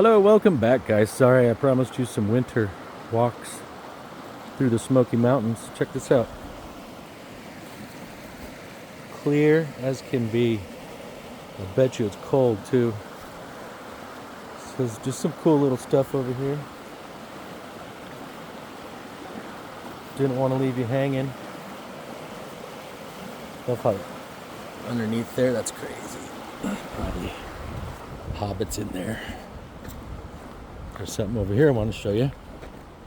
Hello, welcome back, guys. Sorry, I promised you some winter walks through the Smoky Mountains. Check this out. Clear as can be. I bet you it's cold too. So there's just some cool little stuff over here. Didn't want to leave you hanging. Love how underneath there, that's crazy. Probably hobbits in there. There's something over here I want to show you.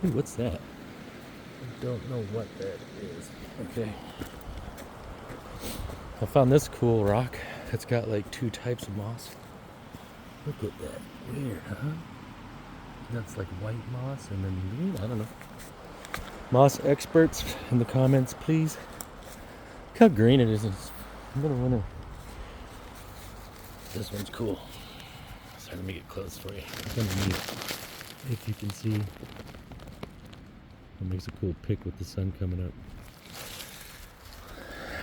Ooh, what's that? I don't know what that is. Okay. I found this cool rock. It's got like two types of moss. Look at that. Weird, huh? That's like white moss and then green. I don't know. Moss experts in the comments, please. Look how green it is. It's middle of winter. This one's cool. Sorry, let me get close for you. It's underneath. If you can see, it makes a cool pic with the sun coming up.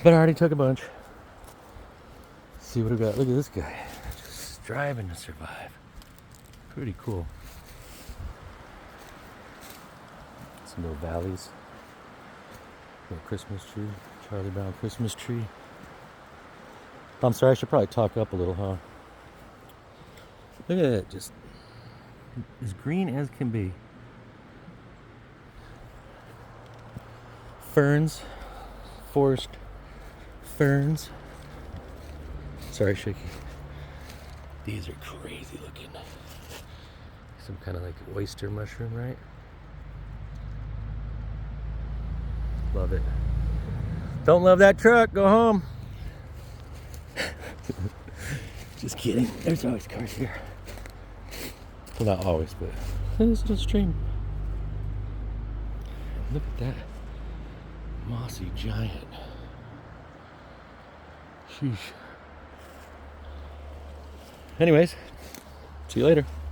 But I already took a bunch. Let's see what we got. Look at this guy, just striving to survive. Pretty cool. Some little valleys. Little Christmas tree, Charlie Brown Christmas tree. I'm sorry, I should probably talk up a little, huh? Look at it, just as green as can be. Ferns, forest ferns. Sorry, Shaky. These are crazy looking. Some kind of like oyster mushroom, right? Love it. Don't love that truck, go home. Just kidding. There's always cars here. Well, not always, but it's just a stream. Look at that mossy giant. Sheesh. Anyways, see you later.